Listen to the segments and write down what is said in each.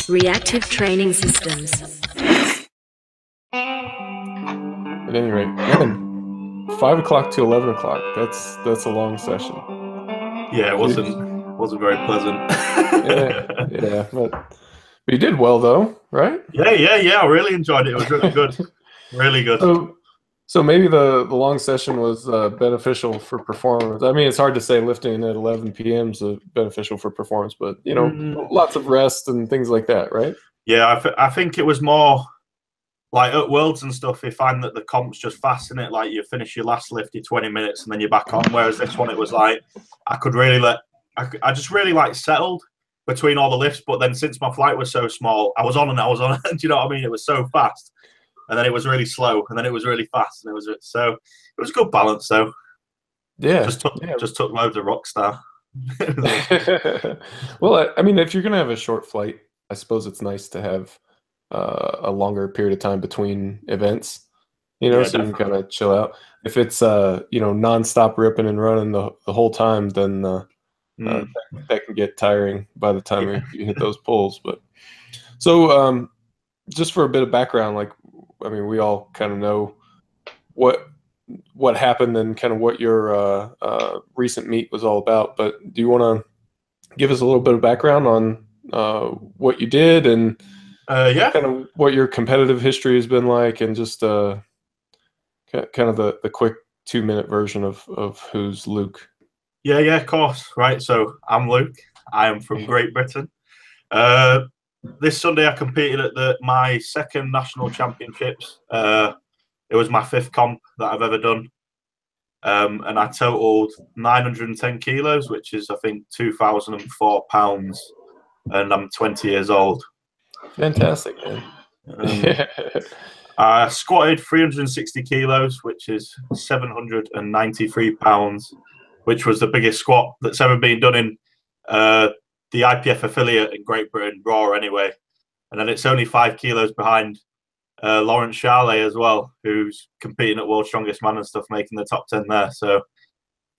Reactive training systems. At any rate, man, 5 o'clock to 11 o'clock. That's a long session. Yeah, it wasn't very pleasant. yeah, but you did well though, right? Yeah. I really enjoyed it. It was really good, really good. So maybe the long session was beneficial for performance. I mean, it's hard to say lifting at 11 p.m. is beneficial for performance, but you know, lots of rest and things like that, right? Yeah, I think it was more like at Worlds and stuff. You find that the comp's just fast in it. Like you finish your last lift, your 20 minutes, and then you're back on. Whereas this one, it was like I just really like settled between all the lifts. But then since my flight was so small, I was on and I was on. Do you know what I mean? It was so fast. And then it was really slow, and then it was really fast, and it was a good balance. So yeah, just took loads of Rockstar. Well, I mean, if you're gonna have a short flight, I suppose it's nice to have a longer period of time between events, you know, Yeah, so you can kind of chill out. If it's you know, nonstop ripping and running the whole time, then that can get tiring by the time you hit those pulls. But so just for a bit of background, like, I mean, we all kind of know what happened and kind of what your recent meet was all about. But do you want to give us a little bit of background on what you did and kind of what your competitive history has been like, and just kind of the quick 2-minute version of who's Luke? Yeah, of course. Right. So I'm Luke. I am from Great Britain. This Sunday, I competed at my second national championships. It was my 5th comp that I've ever done. And I totaled 910 kilos, which is, I think, 2,004 pounds. And I'm 20 years old. Fantastic, man. I squatted 360 kilos, which is 793 pounds, which was the biggest squat that's ever been done in the IPF affiliate in Great Britain, Raw anyway. And then it's only 5 kilos behind Lawrence Charlet as well, who's competing at World's Strongest Man and stuff, making the top 10 there. So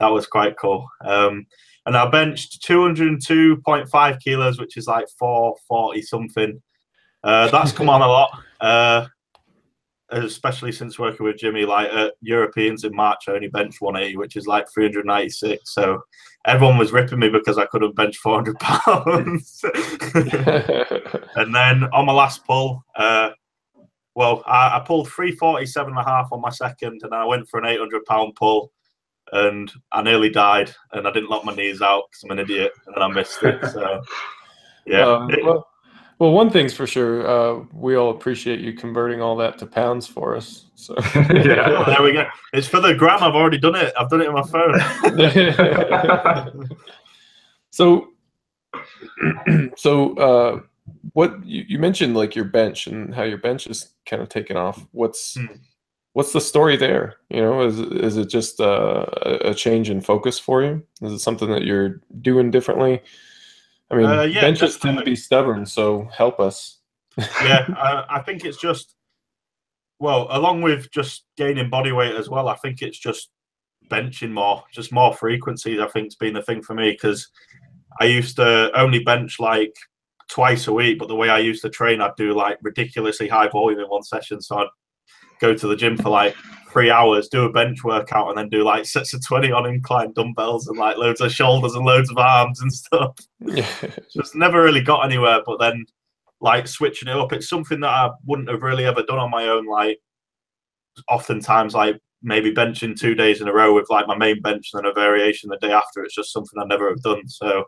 that was quite cool. And I benched 202.5 kilos, which is like 440 something. That's come on a lot, especially since working with Jimmy. Like at Europeans in March, I only benched 180, which is like 396. So everyone was ripping me because I couldn't bench 400 pounds. And then on my last pull, I pulled 347.5 on my second, and I went for an 800-pound pull, and I nearly died, and I didn't lock my knees out because I'm an idiot, and I missed it. So yeah. Well, one thing's for sure, we all appreciate you converting all that to pounds for us. So yeah, there we go. It's for the gram. I've already done it. I've done it on my phone. So what you mentioned, like your bench and how your bench is kind of taken off. What's the story there? You know, is it just a change in focus for you? Is it something that you're doing differently? I mean, benches tend to be stubborn, so help us. I think it's just, well, along with just gaining body weight as well, I think it's just benching more, just more frequencies, I think, has been the thing for me, because I used to only bench like twice a week, but the way I used to train, I'd do like ridiculously high volume in one session. So I'd go to the gym for like 3 hours, do a bench workout, and then do like sets of 20 on incline dumbbells and like loads of shoulders and loads of arms and stuff. Just never really got anywhere. But then like switching it up, it's something that I wouldn't have really ever done on my own. Like oftentimes, like maybe benching 2 days in a row with like my main bench and then a variation the day after. It's just something I never have done. So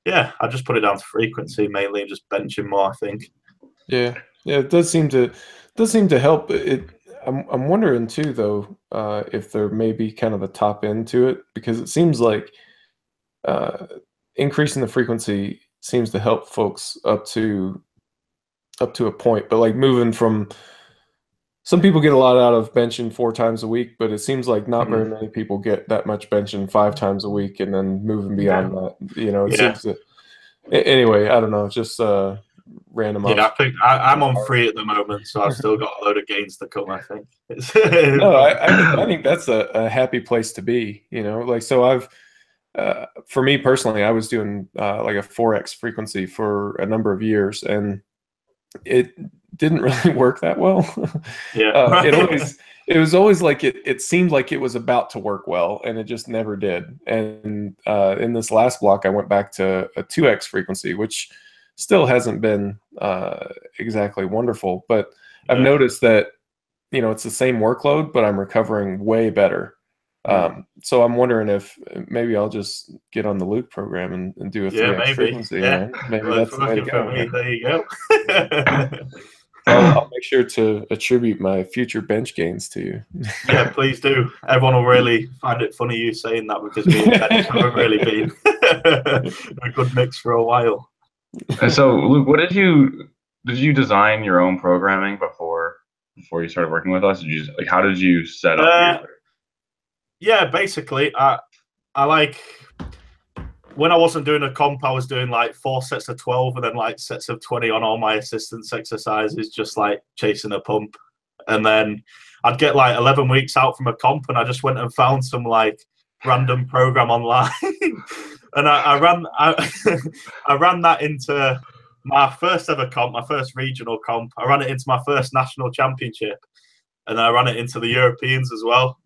yeah, I just put it down to frequency mainly, and just benching more, I think. Yeah, it does seem to help. I'm wondering too, though, if there may be kind of a top end to it, because it seems like increasing the frequency seems to help folks up to a point, but like moving from, some people get a lot out of benching 4 times a week, but it seems like not very many people get that much benching 5 times a week and then moving beyond that. You know, it seems to. Anyway, I don't know, just random. Yeah, I think I'm on 3 at the moment, so I've still got a load of gains to come, I think. No, I think that's a happy place to be. You know, like, so for me personally, I was doing like a 4x frequency for a number of years, and it didn't really work that well. Yeah. It was always like it seemed like it was about to work well, and it just never did. And in this last block, I went back to a 2x frequency, which still hasn't been exactly wonderful, but I've noticed that, you know, it's the same workload, but I'm recovering way better. So I'm wondering if maybe I'll just get on the Luke program and do a 3x frequency. Yeah, maybe well, that's the way to go. me. There you go. I'll make sure to attribute my future bench gains to you. Yeah, please do. Everyone will really find it funny you saying that, because me and Ben haven't really been a good mix for a while. And so, Luke, what did you design your own programming before you started working with us? Did you like, how did you set up your... Yeah, basically, I like, when I wasn't doing a comp, I was doing like 4 sets of 12 and then like sets of 20 on all my assistance exercises, just like chasing a pump. And then I'd get like 11 weeks out from a comp, and I just went and found some like random program online. And I ran that into my first ever comp, my first regional comp. I ran it into my first national championship, and I ran it into the Europeans as well.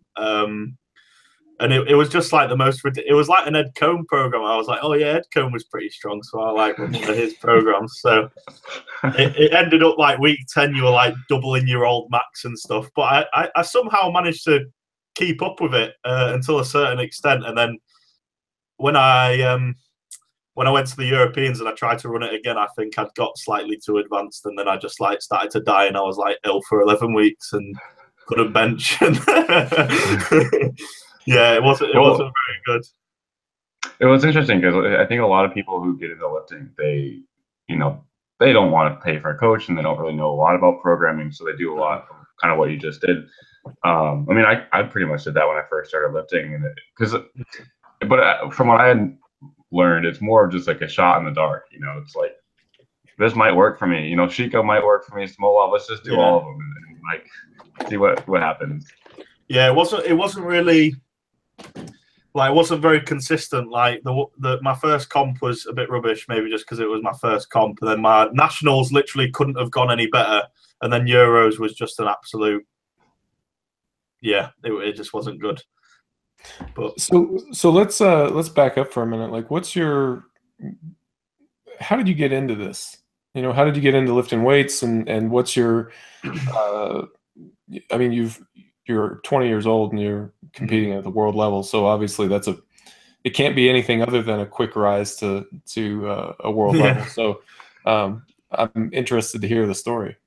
And it was just like the most, it was like an Ed Cohn program. I was like, oh yeah, Ed Cohn was pretty strong, so I like one of his programs. So it ended up like week 10, you were like doubling your old max and stuff. But I somehow managed to keep up with it until a certain extent. And then when I went to the Europeans and I tried to run it again, I think I'd got slightly too advanced, and then I just like started to die, and I was like ill for 11 weeks and couldn't bench. Yeah, it wasn't very good. It was interesting because I think a lot of people who get into lifting, they don't want to pay for a coach, and they don't really know a lot about programming, so they do a lot of kind of what you just did. I mean, I pretty much did that when I first started lifting, but from what I had learned, it's more of just like a shot in the dark. You know, it's like, this might work for me. You know, Shiko might work for me. Smolov, let's just do all of them and like see what happens. Yeah, it wasn't really, like, it wasn't very consistent. Like my first comp was a bit rubbish, maybe just because it was my first comp, and then my nationals literally couldn't have gone any better, and then Euros was just an absolute, it just wasn't good. But so let's back up for a minute. Like, how did you get into this? You know, how did you get into lifting weights, and what's your I mean, you're 20 years old and you're competing at the world level, so obviously it can't be anything other than a quick rise to a world level. So I'm interested to hear the story.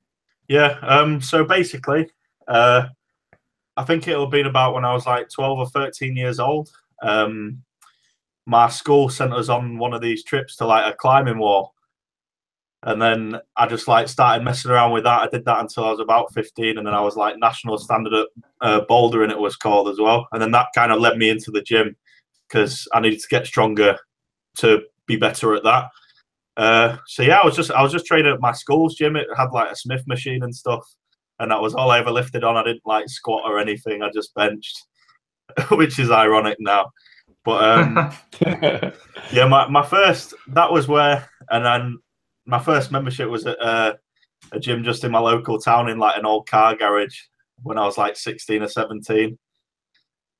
Yeah, so basically, I think it'll have been about when I was like 12 or 13 years old. My school sent us on one of these trips to like a climbing wall. And then I just like started messing around with that. I did that until I was about 15, and then I was like national standard at bouldering, it was called, as well. And then that kind of led me into the gym, because I needed to get stronger to be better at that. So yeah, I was just training at my school's gym. It had like a Smith machine and stuff, and that was all I ever lifted on. I didn't like squat or anything. I just benched, which is ironic now. But yeah, my first, that was where, and then my first membership was at a gym just in my local town in like an old car garage when I was like 16 or 17.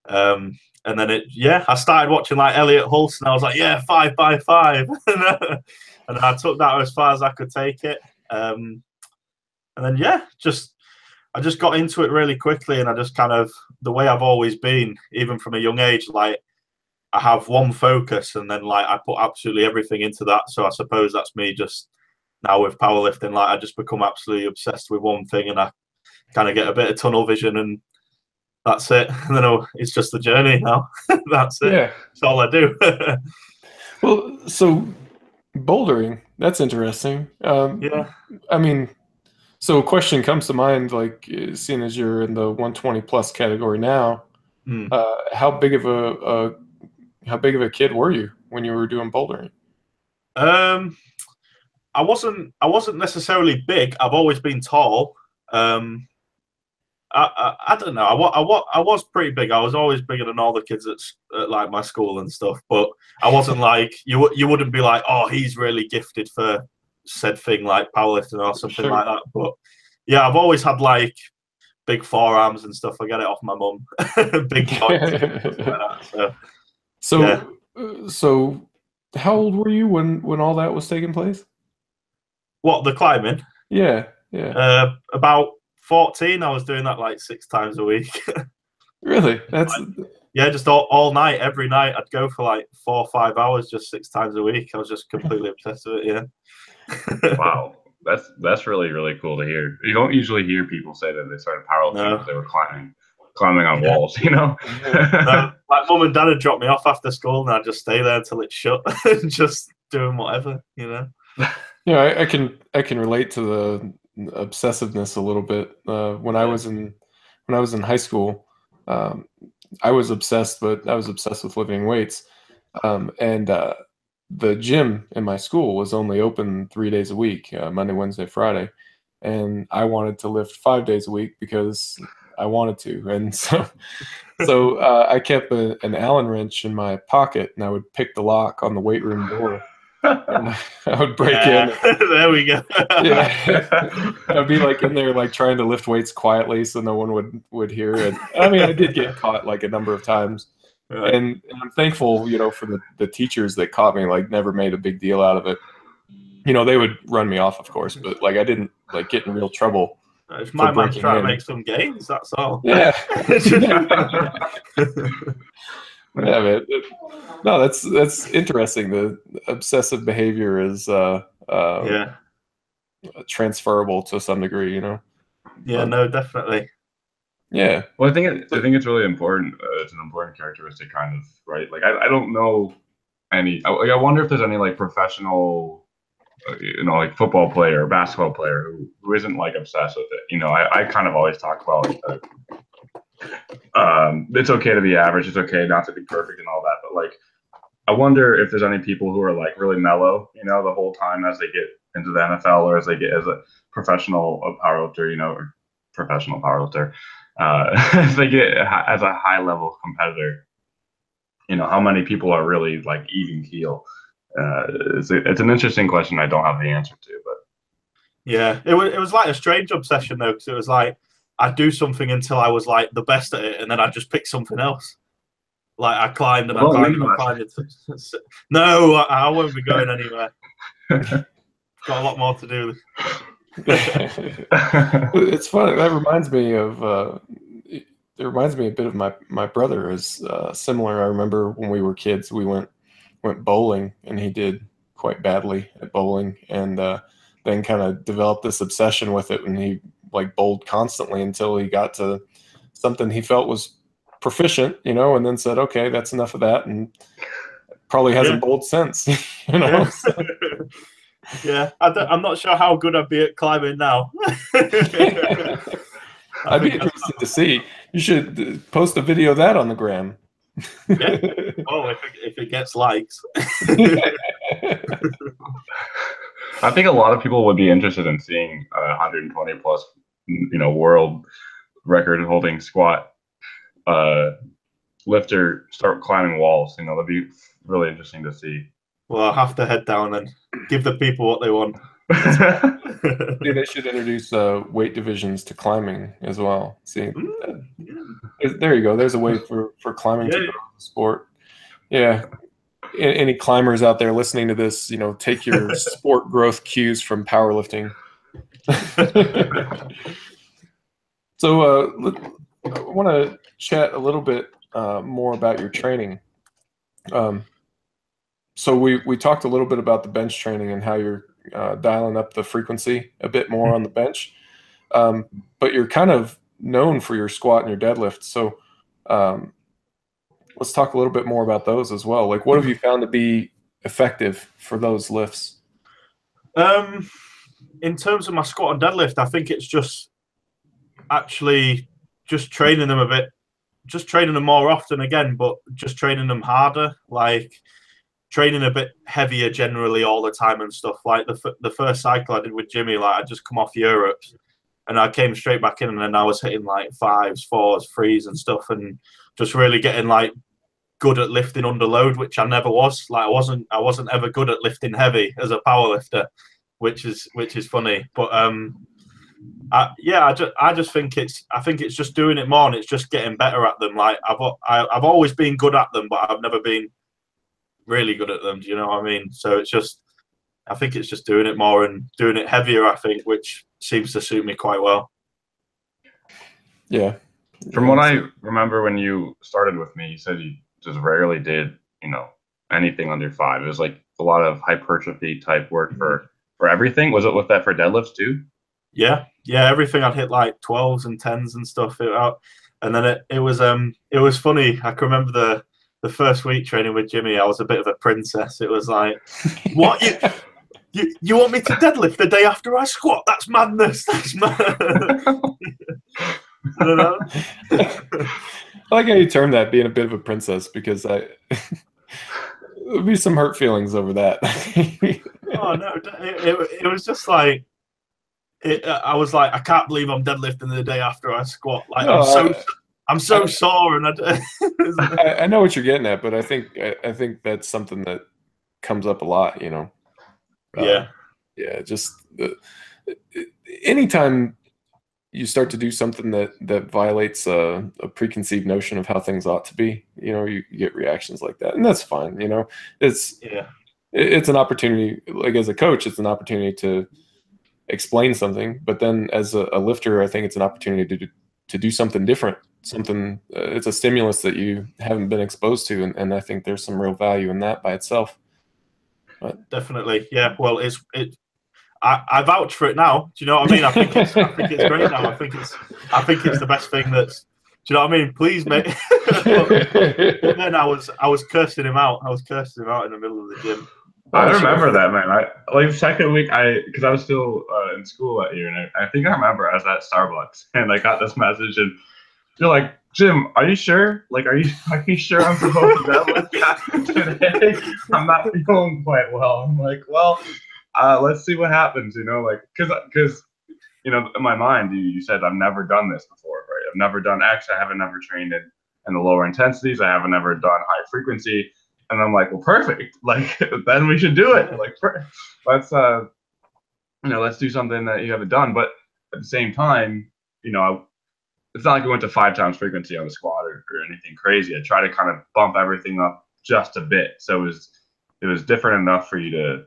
And then I started watching like Elliot Hulse, and I was like, yeah, 5 by 5. And I took that as far as I could take it. And then, I just got into it really quickly, and I just kind of, the way I've always been, even from a young age, like, I have one focus, and then like I put absolutely everything into that. So I suppose that's me just now with powerlifting. Like, I just become absolutely obsessed with one thing, and I kind of get a bit of tunnel vision, and that's it. And then it's just the journey now. That's it. Yeah. That's all I do. Well, so bouldering, that's interesting. Yeah. I mean, so a question comes to mind, like, seeing as you're in the 120 plus category now, how big of a kid were you when you were doing bouldering? I wasn't necessarily big. I've always been tall. I don't know. I was pretty big. I was always bigger than all the kids at like my school and stuff. But I wasn't like you wouldn't be like, oh, he's really gifted for said thing like powerlifting or something like that. But yeah, I've always had like big forearms and stuff. I get it off my mum. Big joints. So how old were you when all that was taking place? What, the climbing? Yeah. About 14. I was doing that like 6 times a week. Really? That's yeah, just all night, every night. I'd go for like 4 or 5 hours just 6 times a week. I was just completely obsessed with it. Yeah. Wow, that's really, really cool to hear. You don't usually hear people say that they started powerlifting because they were climbing on walls, you know. Like mum and dad would drop me off after school, and I'd just stay there until it's shut, just doing whatever, you know. Yeah, I can relate to the obsessiveness a little bit. When I was in high school, I was obsessed, but I was obsessed with lifting weights, and the gym in my school was only open 3 days a week, Monday, Wednesday, Friday, and I wanted to lift 5 days a week because I wanted to, and so I kept an Allen wrench in my pocket, and I would pick the lock on the weight room door. And I would break in. There we go. Yeah, I'd be like in there, like trying to lift weights quietly, so no one would hear it. I mean, I did get caught like a number of times, and I'm thankful, for the teachers that caught me. Like, never made a big deal out of it. They would run me off, of course, but like I didn't like get in real trouble. If my man's trying to make some gains, that's all. Yeah. Yeah, man. No, that's interesting. The obsessive behavior is transferable to some degree, Yeah, no, definitely. Yeah. Well, I think it's really important. It's an important characteristic, kind of, right? Like, I don't know any. I wonder if there's any like professional, like football player or basketball player who isn't like obsessed with it. I kind of always talk about it's okay to be average, it's okay not to be perfect and all that, but like I wonder if there's any people who are like really mellow, the whole time as they get into the NFL or as they get as a professional powerlifter, or professional powerlifter, as they get as a high level competitor, how many people are really like even keel? It's an interesting question. I don't have the answer to, but yeah, it was like a strange obsession though, because it was like I'd do something until I was like the best at it, and then I'd just pick something else. Like I climbed and I climbed. No, I won't be going anywhere. Got a lot more to do. It's funny. That reminds me of. It reminds me a bit of my brother. Is similar. I remember when we were kids, we went bowling, and he did quite badly at bowling, and then kind of developed this obsession with it, and he like bowled constantly until he got to something he felt was proficient, and then said, okay, that's enough of that, and probably hasn't bowled since. Yeah, I'm not sure how good I'd be at climbing now. I'd be interested to see. You should post a video of that on the gram. Yeah. Oh, if it gets likes. I think a lot of people would be interested in seeing a 120 plus, world record holding squat lifter start climbing walls. That'd be really interesting to see. Well, I'll have to head down and give the people what they want. Maybe they should introduce weight divisions to climbing as well. See, there you go. There's a way for climbing to grow the sport. Yeah. Any climbers out there listening to this, take your sport growth cues from powerlifting. So I want to chat a little bit more about your training. So we talked a little bit about the bench training and how you're dialing up the frequency a bit more on the bench, but you're kind of known for your squat and your deadlift. So let's talk a little bit more about those as well. Like, what have you found to be effective for those lifts? In terms of my squat and deadlift, I think it's just actually just training them a bit, just training them more often again, but just training them harder, like training a bit heavier generally all the time and stuff. Like the first cycle I did with Jimmy, like I just come off Europe and I came straight back in, and then I was hitting like 5s, 4s, 3s, and stuff, and just really getting like good at lifting under load, which I never was. Like I wasn't ever good at lifting heavy as a power lifter, which is funny. But I just think it's just doing it more, and it's just getting better at them. Like I've always been good at them, but I've never been really good at them. Do you know what I mean? So I think it's just doing it more and doing it heavier, I think, which seems to suit me quite well. Yeah. From what I remember when you started with me, you said you just rarely did, anything under 5. It was like a lot of hypertrophy type work for everything. Was it with that for deadlifts too? Yeah, everything I'd hit like 12s and 10s and stuff out. And then it was funny. I can remember the first week training with Jimmy, I was a bit of a princess. It was like, what? You want me to deadlift the day after I squat? That's madness. That's mad. I don't know. I like how you term that, being a bit of a princess, because there'll be some hurt feelings over that. Oh no, it was just like I was like, I can't believe I'm deadlifting the day after I squat. Like no, I'm so sore, and I know what you're getting at, but I think that's something that comes up a lot. Yeah. Just anytime you start to do something that violates a preconceived notion of how things ought to be, you get reactions like that, and that's fine. It's an opportunity. Like as a coach, it's an opportunity to explain something, but then as a lifter, I think it's an opportunity to do something different. Something it's a stimulus that you haven't been exposed to, and I think there's some real value in that by itself. But definitely, yeah. Well, I vouch for it now. Do you know what I mean? I think it's great now. I think it's the best thing that's. Do you know what I mean? Please, mate. But then I was cursing him out. I was cursing him out in the middle of the gym. I remember that, man. Like second week, because I was still in school that year, and I think I remember I was at Starbucks, and I got this message, and you're like, Jim, are you sure? Like, are you sure I'm supposed to deadlift today? I'm not feeling quite well. I'm like, well, let's see what happens, like, because in my mind, you said I've never done this before, right? I've never done X. I haven't never trained in the lower intensities. I haven't ever done high frequency. And I'm like, well, perfect. Like, then we should do it. Like, let's let's do something that you haven't done. But at the same time, it's not like we went to 5 times frequency on the squat or anything crazy. I try to kind of bump everything up just a bit. So it was different enough for you to,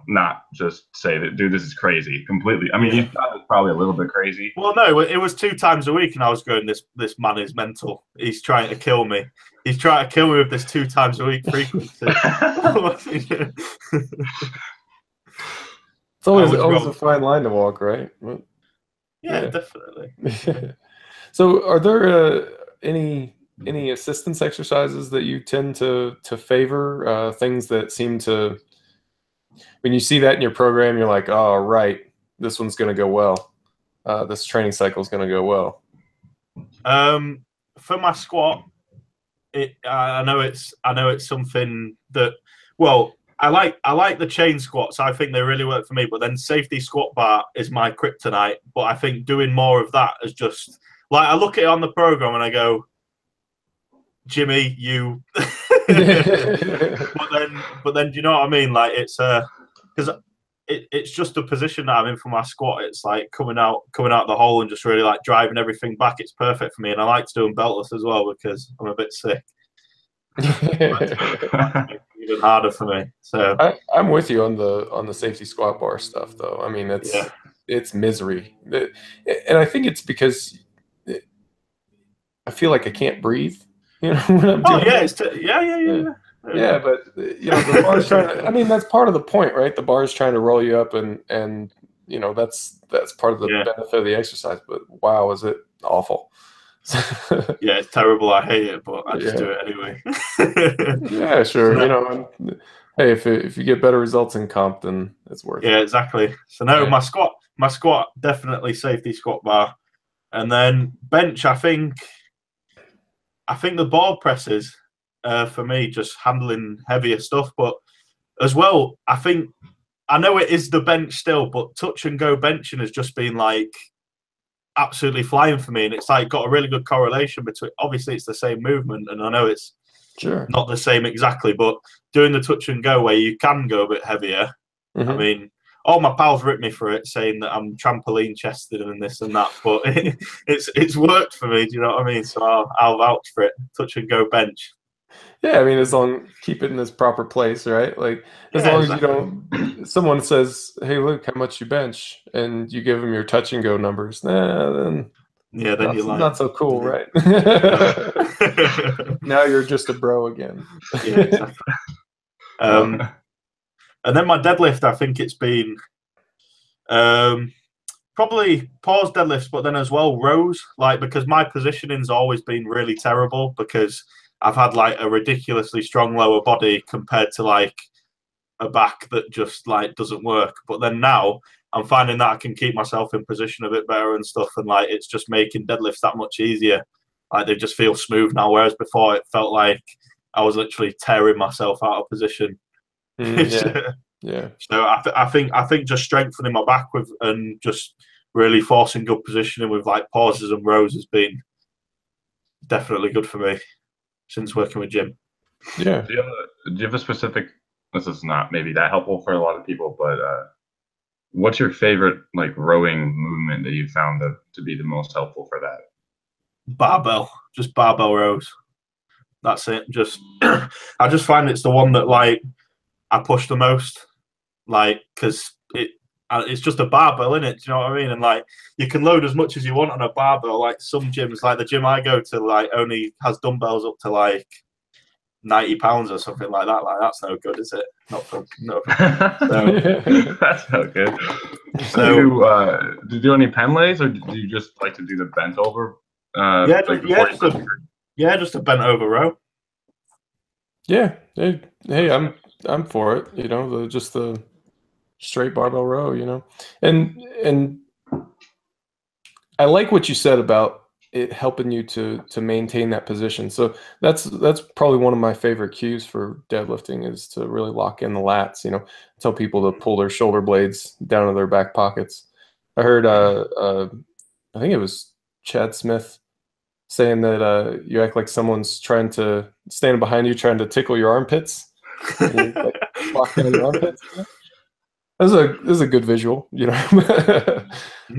not just say that, dude, this is crazy completely. I mean, you thought it was probably a little bit crazy. Well, no, it was 2 times a week, and I was going, this man is mental. He's trying to kill me. He's trying to kill me with this 2 times a week frequency. It's always a fine line to walk, right? Yeah, definitely. So, are there any assistance exercises that you tend to favor? Things that seem to, when you see that in your program, you're like, oh, right, this one's going to go well. This training cycle is going to go well. For my squat, I know it's something that, well, I like the chain squats. I think they really work for me. But then safety squat bar is my kryptonite. But I think doing more of that is just like, I look at it on the program and I go, Jimmy, you. but then do you know what I mean? Like, it's because it's just a position that I'm in for my squat. It's like coming out the hole and just really like driving everything back. It's perfect for me, and I like to do them beltless as well because I'm a bit sick. Even harder for me. So I'm with you on the safety squat bar stuff, though. I mean, it's misery, and I think it's because I feel like I can't breathe. When I'm doing yeah, but the bar's trying to, I mean, that's part of the point, right? The bar's trying to roll you up, and that's part of the benefit of the exercise. But wow, is it awful? Yeah, it's terrible. I hate it, but I just do it anyway. Yeah, sure. Hey, if you get better results in comp, then it's worth it. Yeah, exactly. So no, my squat definitely safety squat bar, and then bench. I think the board presses. For me, just handling heavier stuff, but as well, I think I know it is the bench still, but touch and go benching has just been like absolutely flying for me, and it's like got a really good correlation between. Obviously, it's the same movement, and I know it's not the same exactly, but doing the touch and go where you can go a bit heavier. I mean, all my pals rip me for it, saying that I'm trampoline chested and this and that, but it's worked for me. Do you know what I mean? So I'll vouch for it. Touch and go bench. Yeah, I mean, as long keep it in its proper place, right? Like as long as you don't. Someone says, "Hey, look how much you bench," and you give them your touch and go numbers. Then then you're not so cool, right? Now you're just a bro again. Yeah, exactly. And then my deadlift, I think it's been probably pause deadlifts, but then as well rows, like because my positioning's always been really terrible because I've had like a ridiculously strong lower body compared to like a back that just like doesn't work. But then now I'm finding that I can keep myself in position a bit better and stuff, and like it's just making deadlifts that much easier. Like they just feel smooth now, whereas before it felt like I was literally tearing myself out of position. Yeah. So I think just strengthening my back with and just really forcing good positioning with like pauses and rows has been definitely good for me since working with Jim. Yeah. Do you have a specific? This is not maybe that helpful for a lot of people, but what's your favorite like rowing movement that you found to be the most helpful for that? Barbell, just barbell rows. That's it. Just I just find it's the one that like I push the most, like because it's just a barbell, isn't it? Do you know what I mean? And like you can load as much as you want on a barbell. Like some gyms, like the gym I go to, like only has dumbbells up to like 90 pounds or something like that. Like that's no good, is it? Not for no. So, that's no good. So do you do any pen lays, or do you just like to do the bent over? Just a bent over row. Yeah. Hey, I'm for it. You know, just the straight barbell row. You know, and I like what you said about it helping you to maintain that position. So that's probably one of my favorite cues for deadlifting is to really lock in the lats. You know, tell people to pull their shoulder blades down to their back pockets. I heard I think it was Chad Smith saying that you act like someone's trying to standing behind you trying to tickle your armpits. And you, like, lock down your armpits. This is a good visual, you know.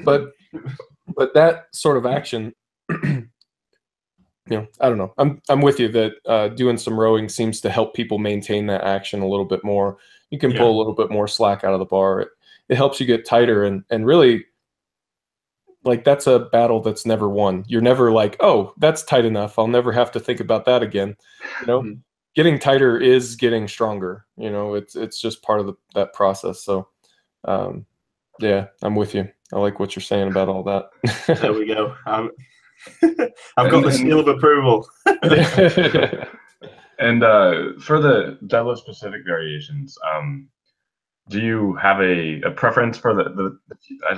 but that sort of action, you know, I don't know. I'm with you that doing some rowing seems to help people maintain that action a little bit more. You can pull a little bit more slack out of the bar. It helps you get tighter and really, like, that's a battle that's never won. You're never like, oh, that's tight enough. I'll never have to think about that again. You know, getting tighter is getting stronger. You know, it's just part of that process. So, yeah, I'm with you. I like what you're saying about all that. There we go. I've got the seal of approval. And for the deadlift specific variations, do you have a preference for the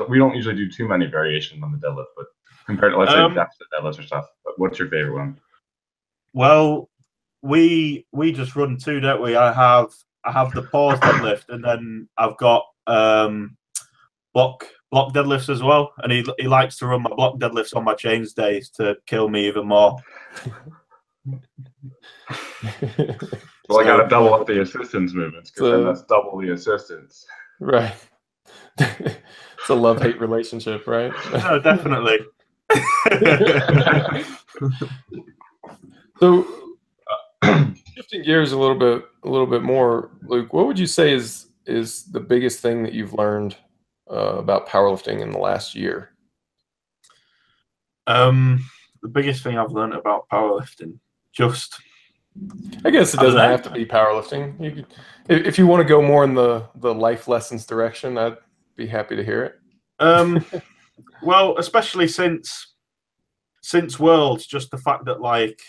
we don't usually do too many variations on the deadlift, but compared to, let's say, deficit deadlifts or stuff, but what's your favorite one? Well, we just run two, don't we? I have the pause deadlift, and then I've got block deadlifts as well, and he likes to run my block deadlifts on my chains days to kill me even more. Well, I got to double up the assistance movements because then that's double the assistance. Right. It's a love-hate relationship, right? No, definitely. So, shifting gears a little bit more, Luke, what would you say is the biggest thing that you've learned about powerlifting in the last year? The biggest thing I've learned about powerlifting, I guess it doesn't have to be powerlifting. If you want to go more in the life lessons direction, I'd be happy to hear it. Well, especially since Worlds, just the fact that, like,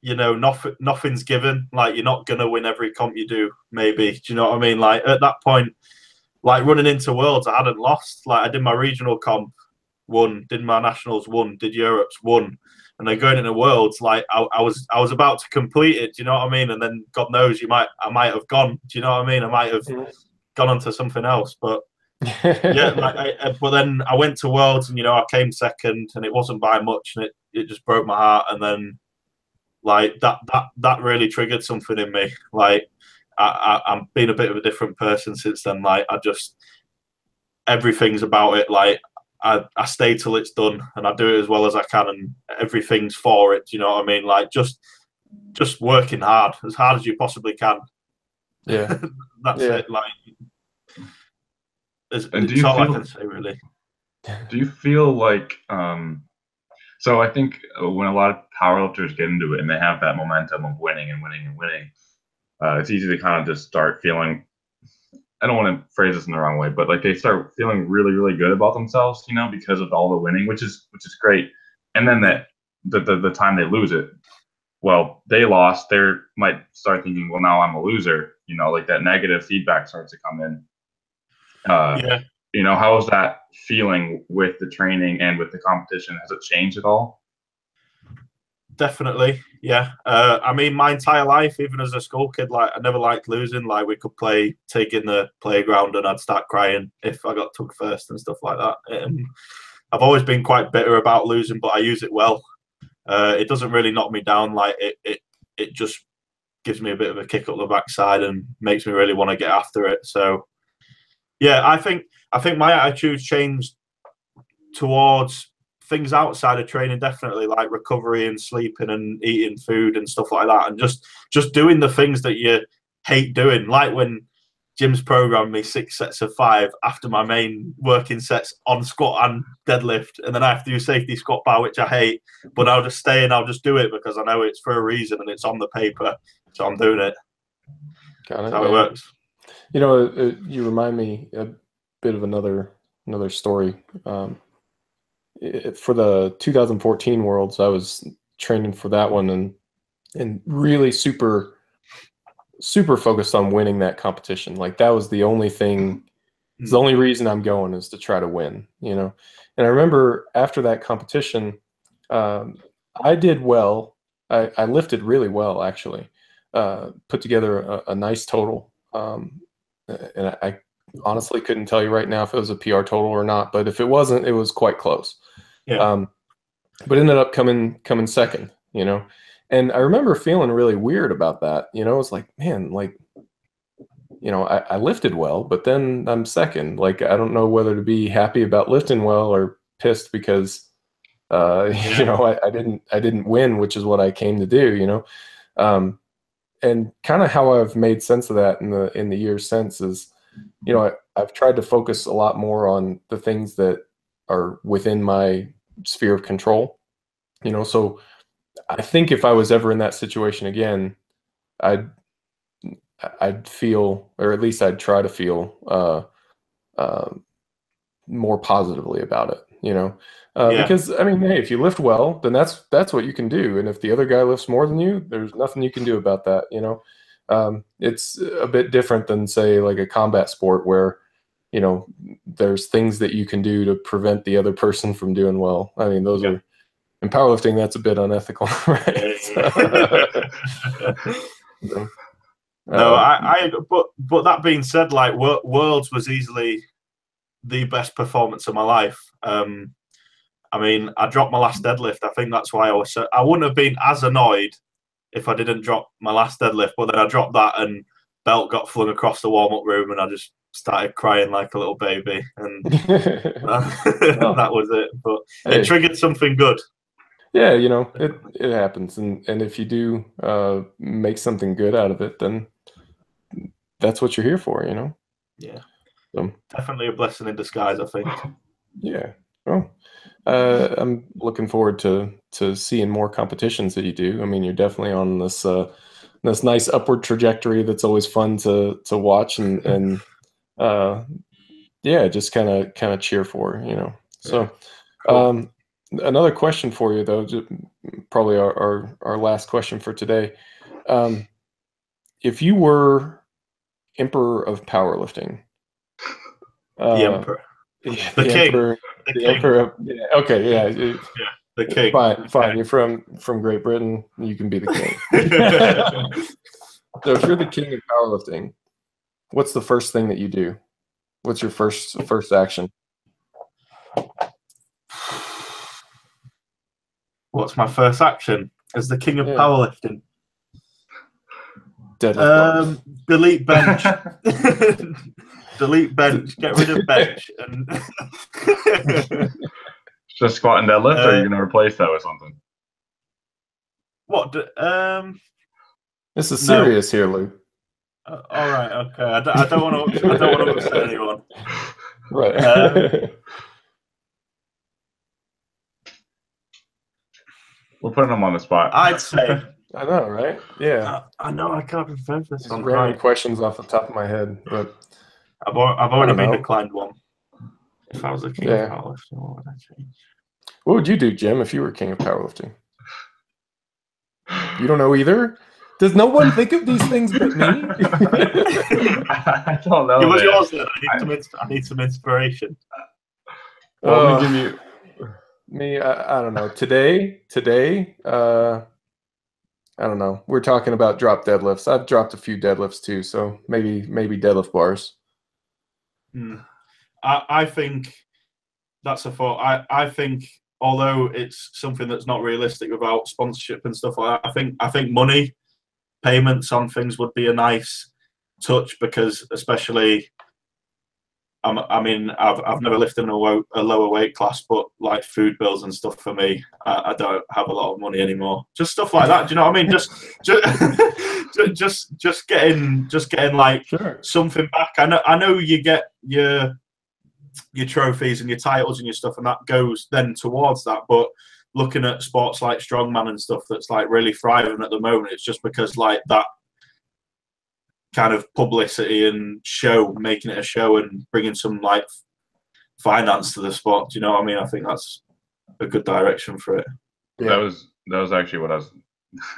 you know, nothing's given. Like, you're not gonna win every comp you do. Maybe, do you know what I mean? Like at that point, like running into Worlds, I hadn't lost. Like I did my regional comp, won. Did my nationals, won. Did Europe's, won. And then going into Worlds, like I was about to complete it. Do you know what I mean? And then God knows, I might have gone. Do you know what I mean? I might have gone on to something else. But yeah, like but then I went to Worlds, and I came second, and it wasn't by much, and it just broke my heart. And then like that really triggered something in me. Like I'm being a bit of a different person since then. Like everything's about it. Like I stay till it's done, and I do it as well as I can, and everything's for it. You know what I mean? Like just working hard as you possibly can. Yeah, that's it. Like it's all I can say, really. Do you feel like so I think when a lot of powerlifters get into it and they have that momentum of winning and winning and winning, it's easy to kind of just start feeling, I don't want to phrase this in the wrong way, but like they start feeling really, really good about themselves, because of all the winning, which is great. And then the time they lose it, well, they lost, they might start thinking, well, now I'm a loser, like that negative feedback starts to come in. How is that feeling with the training and with the competition? Has it changed at all? Definitely, yeah. I mean, my entire life, even as a school kid, like I never liked losing. Like we could take in the playground, and I'd start crying if I got took first and stuff like that. I've always been quite bitter about losing, but I use it well. It doesn't really knock me down. Like it just gives me a bit of a kick up the backside and makes me really want to get after it. So, yeah, I think my attitude changed towards things outside of training, definitely, like recovery and sleeping and eating food and stuff like that, and just doing the things that you hate doing. Like when Jim's programmed me 6 sets of 5 after my main working sets on squat and deadlift, and then I have to do safety squat bar, which I hate, but I'll just stay and I'll just do it because I know it's for a reason and it's on the paper, so I'm doing it. Got it. That's how it works. You remind me a bit of another story. For the 2014 Worlds, I was training for that one and really super focused on winning that competition. Like that was the only thing. It's the only reason I'm going is to try to win. And I remember after that competition, I did well. I lifted really well, actually. Put together a nice total, and I honestly couldn't tell you right now if it was a PR total or not. But if it wasn't, it was quite close. Yeah. But ended up coming second, and I remember feeling really weird about that. It's like, man, like, I lifted well, but then I'm second. Like, I don't know whether to be happy about lifting well or pissed because, I didn't win, which is what I came to do, and kind of how I've made sense of that in the years since is, I've tried to focus a lot more on the things that are within my sphere of control, so I think if I was ever in that situation again, I'd feel, or at least I'd try to feel more positively about it, because I mean, hey, if you lift well, then that's what you can do, and if the other guy lifts more than you, there's nothing you can do about that. It's a bit different than, say, like a combat sport where there's things that you can do to prevent the other person from doing well. I mean, those are, in powerlifting, that's a bit unethical, right? But that being said, like Worlds was easily the best performance of my life. I mean, I dropped my last deadlift. I think that's why I wouldn't have been as annoyed if I didn't drop my last deadlift, but then I dropped that and belt got flung across the warm-up room and I just started crying like a little baby, and that was it. But it triggered something good. Yeah, it happens, and if you do make something good out of it, then that's what you're here for, Yeah, so, definitely a blessing in disguise, I think. Yeah, well, I'm looking forward to seeing more competitions that you do. I mean, you're definitely on this nice upward trajectory that's always fun to watch and yeah, just kind of cheer for, So, cool. Another question for you, though, probably our last question for today. If you were emperor of powerlifting, the emperor, the king, emperor, the emperor. Yeah, okay, yeah, the king. Fine. You're from Great Britain. You can be the king. So if you're the king of powerlifting, what's the first thing that you do? What's your first action? What's my first action as the king of powerlifting? Deadlift. Delete bench. Delete bench. Get rid of bench. And just squat and deadlift, or are you going to replace that with something? What? This is serious here, Luke. All right. Okay. I don't want to. I don't want to upset anyone. Right. We're putting them on the spot. I'd say. I know, right? Yeah. I know. I can't remember this. Just random questions off the top of my head, but I've already been declined one. If I was a king of powerlifting, what would I change? What would you do, Jim, if you were king of powerlifting? You don't know either? Does no one think of these things but me? I don't know. It was yours then. I need some inspiration. Well, let me give you. Me, I don't know. Today, I don't know. We're talking about drop deadlifts. I've dropped a few deadlifts too, so maybe deadlift bars. I think that's a thought. I think although it's something that's not realistic without sponsorship and stuff like that, I think money payments on things would be a nice touch, because especially I mean I've never lifted in a lower weight class, but like food bills and stuff for me, I don't have a lot of money anymore. Just stuff like that. Do you know what I mean? Just getting like something back. I know you get your trophies and your titles and your stuff, and that goes then towards that. But looking at sports like strongman and stuff that's like really thriving at the moment, it's just because like that kind of publicity and making it a show and bringing some like finance to the sport. Do you know what I mean? I think that's a good direction for it. Yeah. That was actually what I was,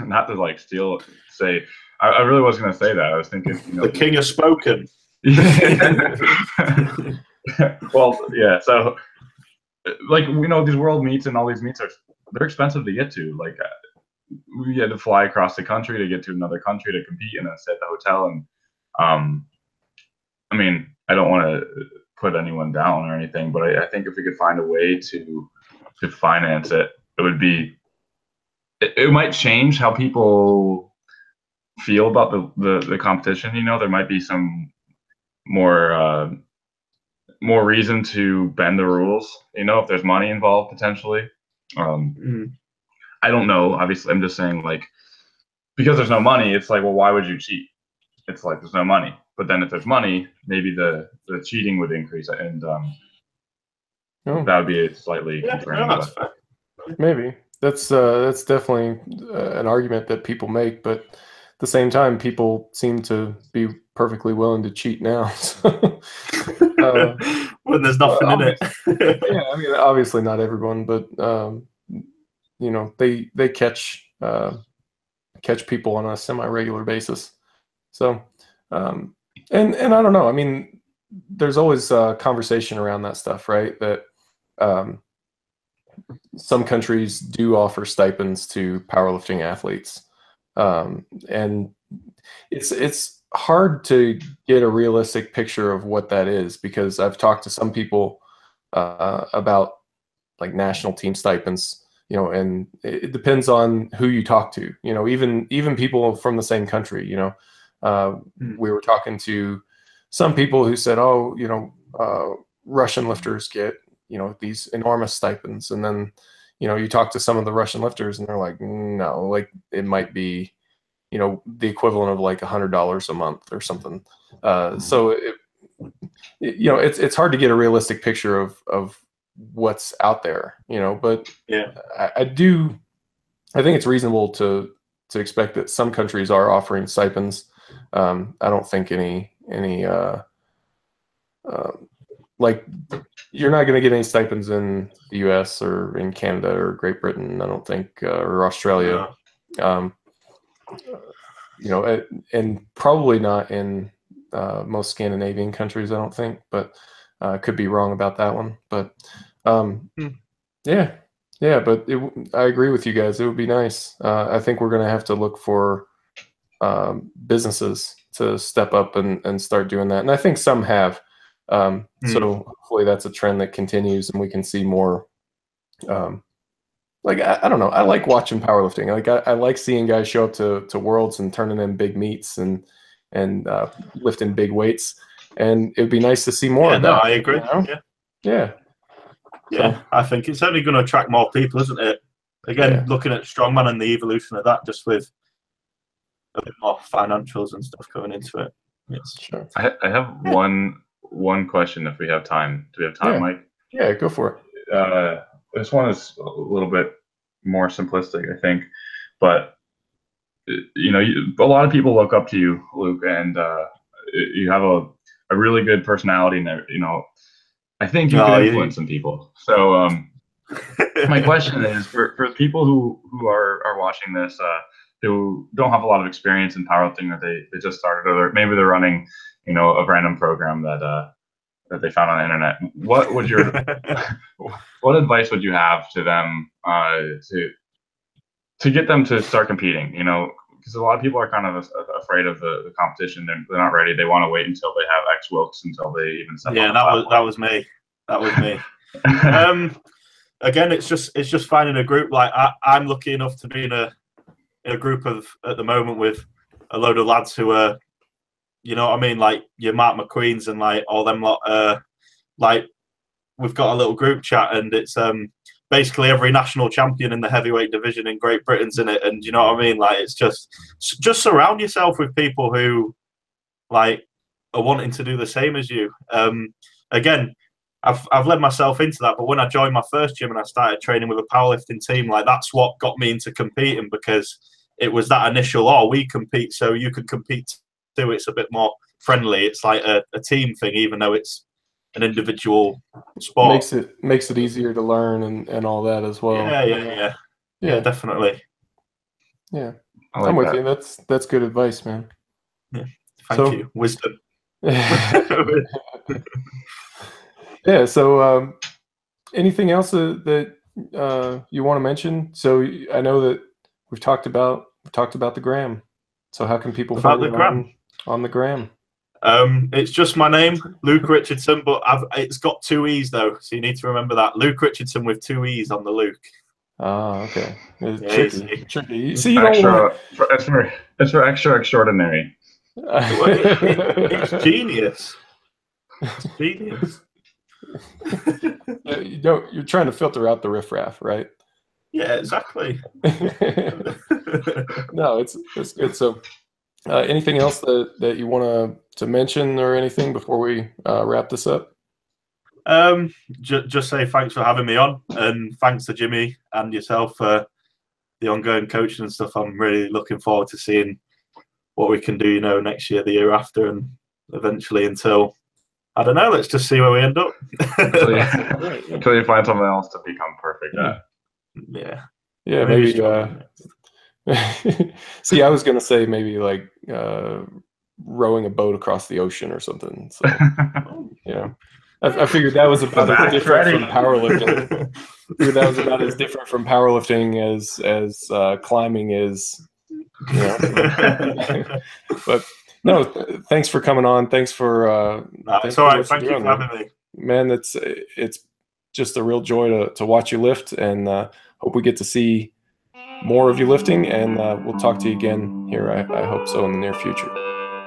not to like say. I really was going to say that. I was thinking, the king has spoken. Well, yeah. So, like, these world meets and all these meets they're expensive to get to. Like, we had to fly across the country to get to another country to compete, and then stay at the hotel. And I mean, I don't want to put anyone down or anything, but I think if we could find a way to finance it, it would be. It might change how people feel about the competition. There might be some more reason to bend the rules. If there's money involved potentially. I don't know. Obviously, I'm just saying, like, because there's no money, it's like, well, why would you cheat? It's like there's no money. But then if there's money, maybe the cheating would increase, and that would be a slightly concerning. Maybe that's definitely an argument that people make, but at the same time, people seem to be perfectly willing to cheat now. When there's nothing in it. Yeah, I mean, obviously not everyone, but they catch people on a semi-regular basis. So, and I don't know. I mean, there's always conversation around that stuff, right? That some countries do offer stipends to powerlifting athletes, and it's hard to get a realistic picture of what that is, because I've talked to some people about like national team stipends, and it depends on who you talk to. Even people from the same country. We were talking to some people who said, Russian lifters get these enormous stipends, and then you talk to some of the Russian lifters and they're like, no, like it might be the equivalent of like $100 a month or something. So it's hard to get a realistic picture of what's out there, but yeah, I think it's reasonable to expect that some countries are offering stipends. I don't think any like you're not going to get any stipends in the US or in Canada or Great Britain, I don't think, or Australia. No. And probably not in most Scandinavian countries, I don't think, but could be wrong about that one. But yeah, but I agree with you guys. It would be nice. I think we're going to have to look for businesses to step up and start doing that, and I think some have. So hopefully that's a trend that continues, and we can see more. Like I don't know, I like watching powerlifting. Like I like seeing guys show up to worlds and turning in big meets and lifting big weights, and it'd be nice to see more of that. No, I agree. You know? Yeah. So, I think it's only going to attract more people, isn't it? Again, looking at strongman and the evolution of that, just with a bit more financials and stuff going into it. Yes, sure. I have one question if we have time. Do we have time, Mike? Yeah, go for it. This one is a little bit more simplistic, I think, but you know, a lot of people look up to you, Luke, and you have a really good personality, and you know, I think you can influence some people. So my question is for people who are watching this, who don't have a lot of experience in powerlifting, or they just started, or maybe they're running, you know, a random program that they found on the internet. What would your what advice would you have to them to get them to start competing? You know, because a lot of people are kind of afraid of the competition. They're not ready. They want to wait until they have X Wilks until they even step on the platform. that was me. That was me. Again, it's just finding a group. Like I'm lucky enough to be in a group of at the moment with a load of lads who are, you know what I mean, like your Mark McQueen's and like all them lot. Like we've got a little group chat, and it's basically every national champion in the heavyweight division in Great Britain's in it, and you know what I mean. Like it's just surround yourself with people who like are wanting to do the same as you. Again, I've led myself into that, but when I joined my first gym and I started training with a powerlifting team, like that's what got me into competing, because it was that initial, we compete, so you can compete too. It's a bit more friendly. It's like a team thing, even though it's an individual sport. Makes it easier to learn and all that as well. Yeah, definitely. Yeah, I'm with you. That's good advice, man. Yeah, thank you. Wisdom. Yeah. So, anything else that you want to mention? So I know that we've talked about the gram. So how can people find you on the gram? It's just my name, Luke Richardson, but it's got 2 E's though, so you need to remember that. Luke Richardson with 2 E's on the Luke. Ah, okay. Tricky. See, you it's for extra extraordinary. It's genius. It's genius. You're trying to filter out the riffraff, right? Yeah, exactly. No, it's good. So, anything else that you want to mention or anything before we wrap this up? Just say thanks for having me on, and thanks to Jimmy and yourself for the ongoing coaching and stuff. I'm really looking forward to seeing what we can do, you know, next year, the year after, and eventually until, I don't know, let's just see where we end up. Until you find something else to become perfect at. Yeah, maybe see, I was gonna say maybe like rowing a boat across the ocean or something. So yeah, I figured that was about as different from powerlifting. That was about as different from powerlifting as climbing is. You know? But no, thanks for coming on. Thanks for it's all right. Thank you for having me, man. It's just a real joy to watch you lift, and hope we get to see more of you lifting, and we'll talk to you again here. I hope so in the near future.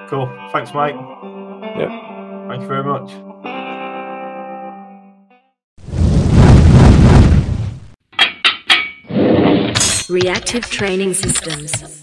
Cool. Thanks, Mike. Yep. Thank you very much. Reactive Training Systems.